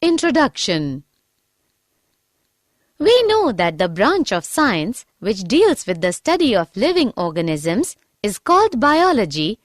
Introduction. We know that the branch of science which deals with the study of living organisms is called biology,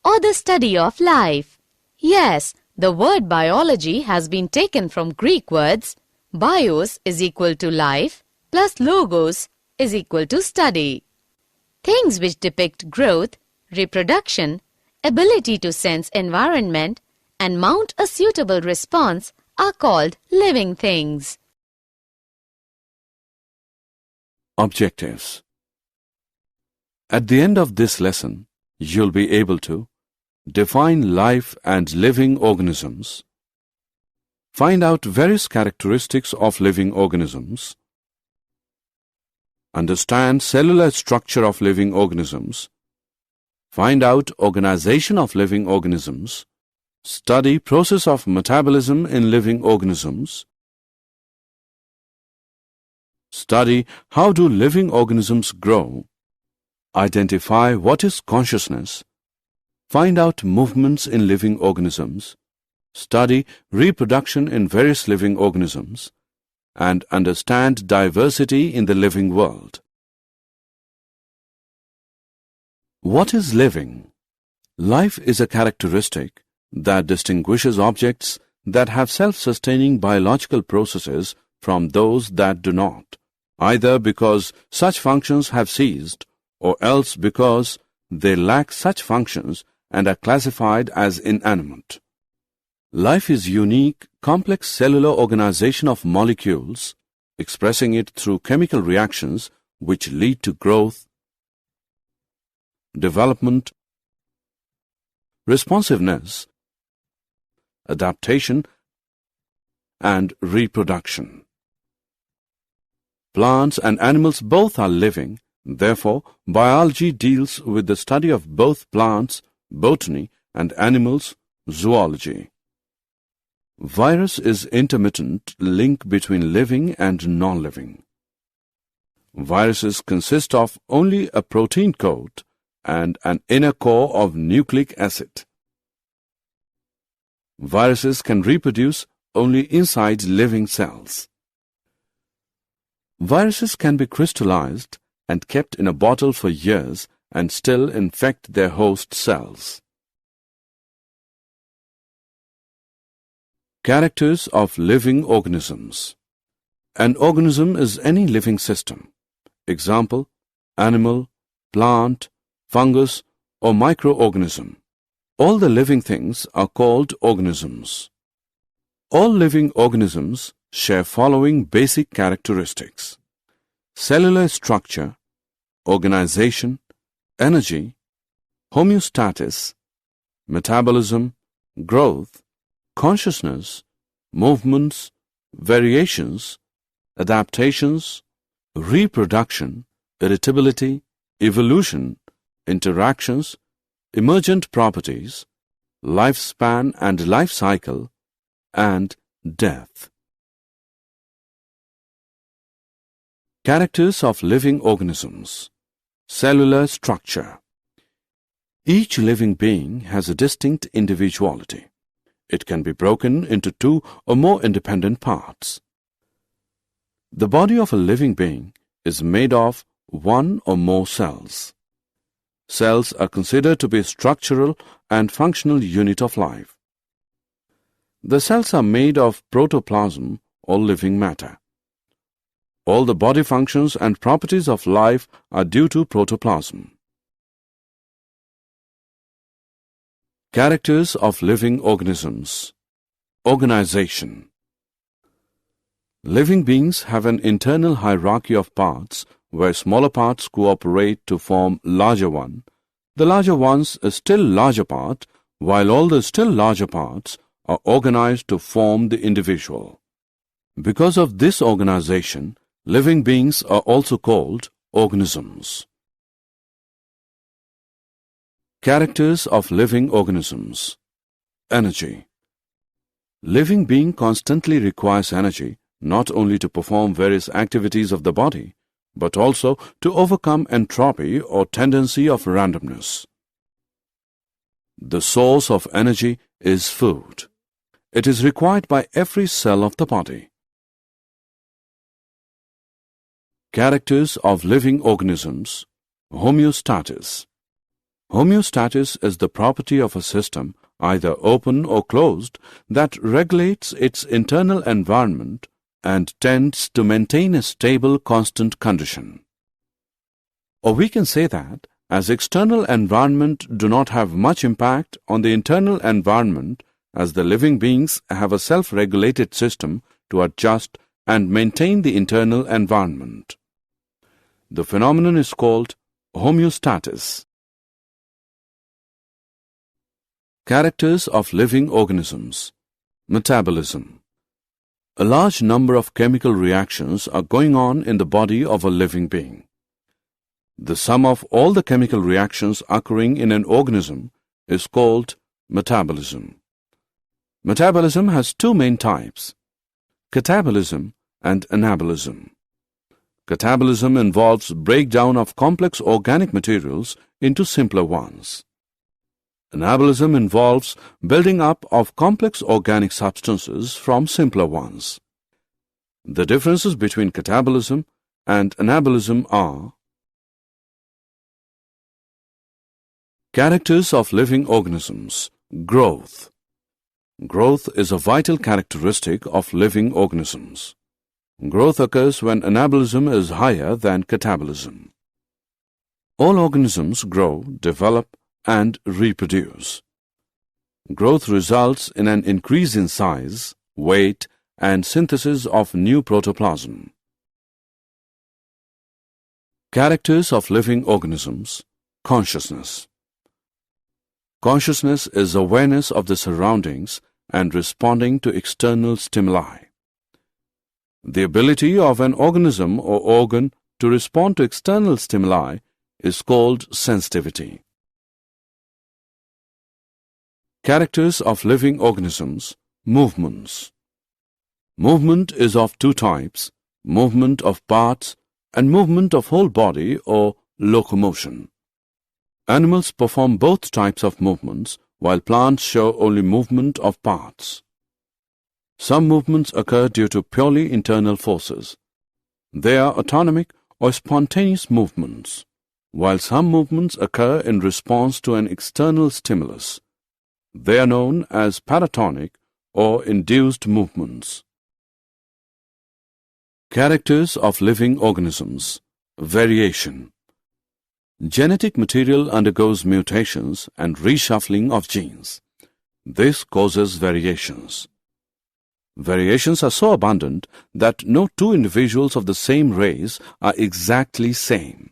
or the study of life. Yes, the word biology has been taken from Greek words bios is equal to life plus logos is equal to study. Things which depict growth, reproduction, ability to sense environment, and mount a suitable response are called living things. Objectives. At the end of this lesson, you'll be able to define life and living organisms, find out various characteristics of living organisms, understand cellular structure of living organisms, find out organization of living organisms, study process of metabolism in living organisms, study how do living organisms grow, identify what is consciousness, find out movements in living organisms, study reproduction in various living organisms, and understand diversity in the living world. What is living? Life is a characteristic that distinguishes objects that have self-sustaining biological processes from those that do not, either because such functions have ceased or else because they lack such functions and are classified as inanimate. Life is unique, complex cellular organization of molecules, expressing it through chemical reactions which lead to growth, development, responsiveness, adaptation, and reproduction. Plants and animals both are living, therefore, biology deals with the study of both plants, botany, and animals, zoology. Virus is intermittent link between living and non-living. Viruses consist of only a protein coat and an inner core of nucleic acid. Viruses can reproduce only inside living cells. Viruses can be crystallized and kept in a bottle for years and still infect their host cells. Characters of living organisms. An organism is any living system. Example, animal, plant, fungus, or microorganism. All the living things are called organisms. All living organisms share following basic characteristics: cellular structure, organization, energy, homeostasis, metabolism, growth, consciousness, movements, variations, adaptations, reproduction, irritability, evolution, interactions, emergent properties, lifespan and life cycle, and death. Characters of living organisms. Cellular structure. Each living being has a distinct individuality. It can be broken into two or more independent parts. The body of a living being is made of one or more cells. Cells are considered to be a structural and functional unit of life. The cells are made of protoplasm or living matter. All the body functions and properties of life are due to protoplasm. Characters of living organisms. Organization. Living beings have an internal hierarchy of parts where smaller parts cooperate to form larger one. The larger one's a still larger part, while all the still larger parts are organized to form the individual. Because of this organization, living beings are also called organisms. Characters of living organisms. Energy. Living being constantly requires energy not only to perform various activities of the body, but also to overcome entropy or tendency of randomness. The source of energy is food. It is required by every cell of the body. Characters of living organisms. Homeostasis. Homeostasis is the property of a system, either open or closed, that regulates its internal environment and tends to maintain a stable, constant condition. Or we can say that, as external environment do not have much impact on the internal environment, as the living beings have a self-regulated system to adjust and maintain the internal environment. The phenomenon is called homeostasis. Characters of living organisms. Metabolism. A large number of chemical reactions are going on in the body of a living being. The sum of all the chemical reactions occurring in an organism is called metabolism. Metabolism has two main types, catabolism and anabolism. Catabolism involves breakdown of complex organic materials into simpler ones. Anabolism involves building up of complex organic substances from simpler ones. The differences between catabolism and anabolism are: characters of living organisms. Growth. Growth is a vital characteristic of living organisms. Growth occurs when anabolism is higher than catabolism. All organisms grow, develop, and reproduce. Growth results in an increase in size, weight, and synthesis of new protoplasm. Characters of living organisms. Consciousness. Consciousness is awareness of the surroundings and responding to external stimuli. The ability of an organism or organ to respond to external stimuli is called sensitivity. Characters of living organisms. Movements. Movement is of two types, movement of parts and movement of whole body or locomotion. Animals perform both types of movements, while plants show only movement of parts. Some movements occur due to purely internal forces. They are autonomic or spontaneous movements, while some movements occur in response to an external stimulus. They are known as paratonic or induced movements. Characters of living organisms. Variation. Genetic material undergoes mutations and reshuffling of genes. This causes variations. Variations are so abundant that no two individuals of the same race are exactly same.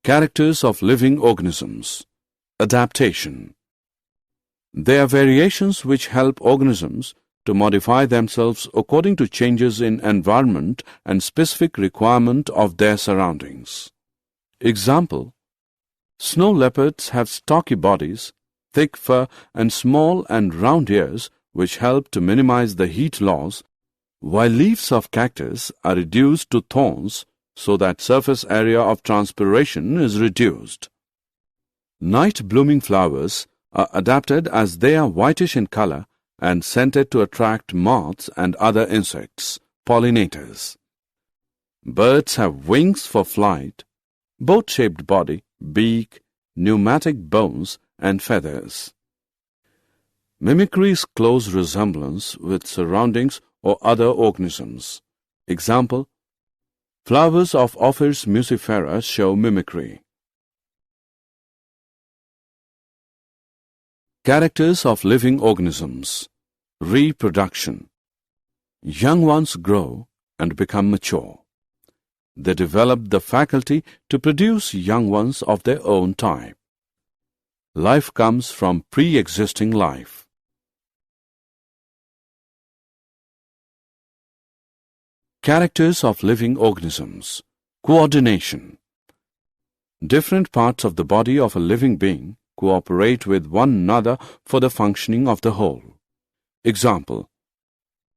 Characters of living organisms. Adaptation. They are variations which help organisms to modify themselves according to changes in environment and specific requirement of their surroundings. Example: snow leopards have stocky bodies, thick fur, and small and round ears which help to minimize the heat loss, while leaves of cactus are reduced to thorns so that surface area of transpiration is reduced. Night-blooming flowers are adapted as they are whitish in color and scented to attract moths and other insects, pollinators. Birds have wings for flight, boat-shaped body, beak, pneumatic bones, and feathers. Mimicry is close resemblance with surroundings or other organisms. Example: flowers of Ophrys muscifera show mimicry. Characters of living organisms. Reproduction. Young ones grow and become mature. They develop the faculty to produce young ones of their own type. Life comes from pre-existing life. Characters of living organisms. Coordination. Different parts of the body of a living being cooperate with one another for the functioning of the whole. Example: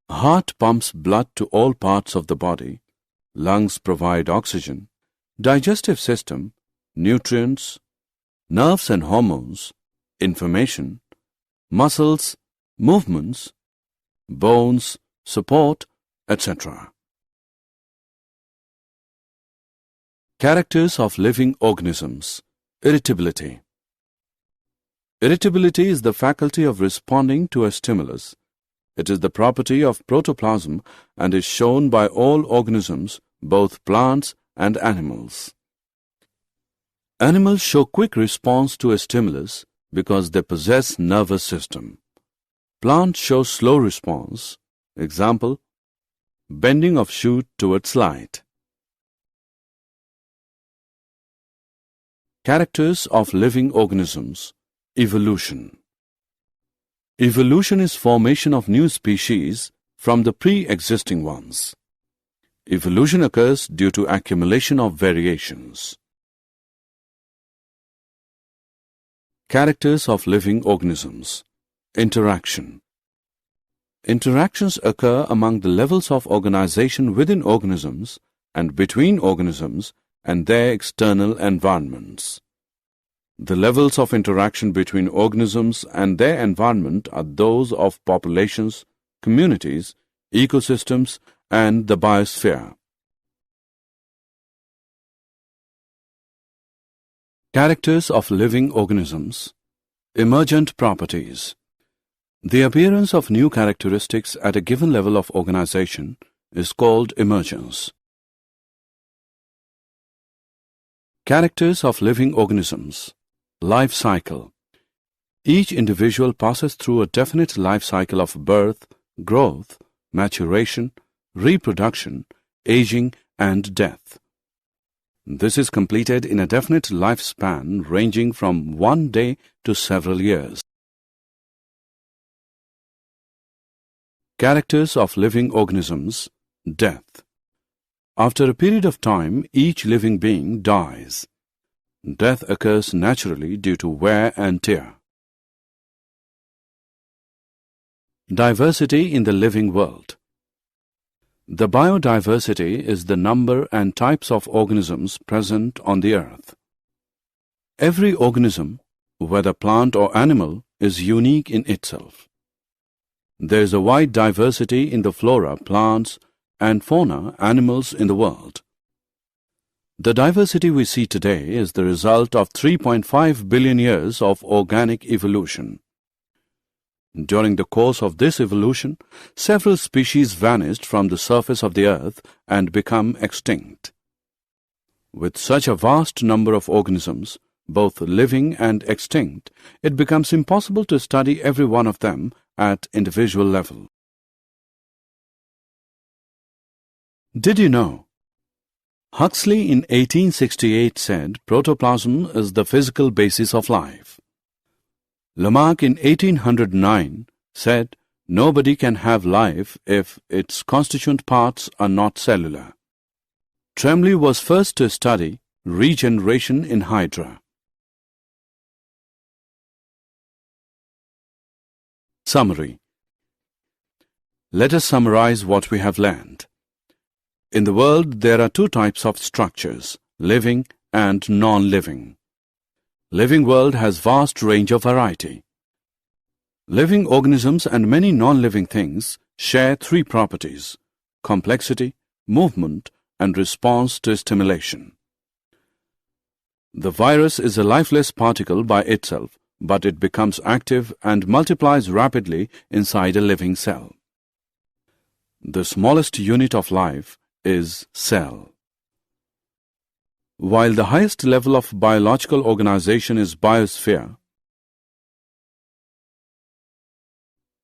heart pumps blood to all parts of the body, lungs provide oxygen, digestive system, nutrients, nerves and hormones, information, muscles, movements, bones, support, etc. Characters of living organisms. Irritability. Irritability is the faculty of responding to a stimulus. It is the property of protoplasm and is shown by all organisms, both plants and animals. Animals show quick response to a stimulus because they possess nervous system. Plants show slow response. Example, bending of shoot towards light. Characters of living organisms. Evolution. Evolution is formation of new species from the pre-existing ones. Evolution occurs due to accumulation of variations. Characters of living organisms. Interaction. Interactions occur among the levels of organization within organisms and between organisms and their external environments. The levels of interaction between organisms and their environment are those of populations, communities, ecosystems, and the biosphere. Characters of living organisms. Emergent properties. The appearance of new characteristics at a given level of organization is called emergence. Characters of living organisms. Life cycle. Each individual passes through a definite life cycle of birth, growth, maturation, reproduction, aging, and death. This is completed in a definite lifespan ranging from 1 day to several years. Characters of living organisms. Death. After a period of time, each living being dies. Death occurs naturally due to wear and tear. Diversity in the living world. The biodiversity is the number and types of organisms present on the earth. Every organism, whether plant or animal, is unique in itself. There is a wide diversity in the flora, plants, and fauna, animals in the world. The diversity we see today is the result of 3.5 billion years of organic evolution. During the course of this evolution, several species vanished from the surface of the earth and become extinct. With such a vast number of organisms, both living and extinct, it becomes impossible to study every one of them at individual level. Did you know? Huxley in 1868 said protoplasm is the physical basis of life. Lamarck in 1809 said nobody can have life if its constituent parts are not cellular. Tremblay was first to study regeneration in Hydra. Summary. Let us summarize what we have learned. In the world, there are two types of structures, living and non-living. Living world has vast range of variety. Living organisms and many non-living things share three properties: complexity, movement, and response to stimulation. The virus is a lifeless particle by itself, but it becomes active and multiplies rapidly inside a living cell. The smallest unit of life is cell. While the highest level of biological organization is biosphere,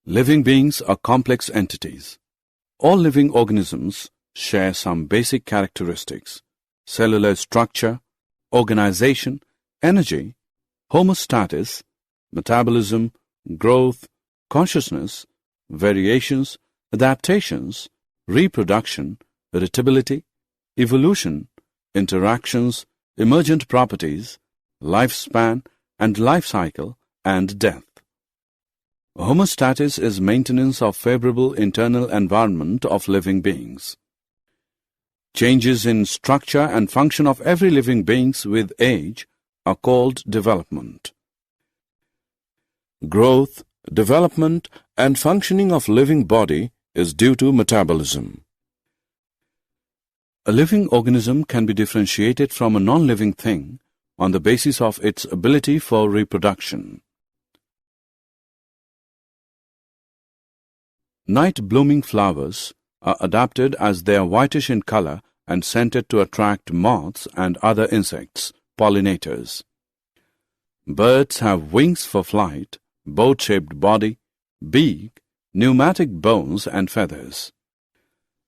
living beings are complex entities. All living organisms share some basic characteristics: cellular structure, organization, energy, homeostasis, metabolism, growth, consciousness, variations, adaptations, reproduction, irritability, evolution, interactions, emergent properties, lifespan and life cycle, and death. Homeostasis is maintenance of favorable internal environment of living beings. Changes in structure and function of every living beings with age are called development. Growth, development and functioning of living body is due to metabolism. A living organism can be differentiated from a non-living thing on the basis of its ability for reproduction. Night-blooming flowers are adapted as they are whitish in color and scented to attract moths and other insects, pollinators. Birds have wings for flight, boat-shaped body, beak, pneumatic bones and feathers.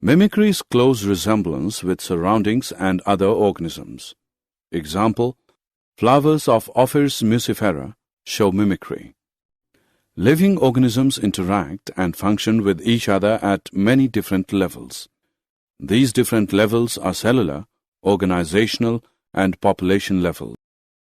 Mimicry is close resemblance with surroundings and other organisms. Example, flowers of Ophrys muscifera show mimicry. Living organisms interact and function with each other at many different levels. These different levels are cellular, organizational, and population level.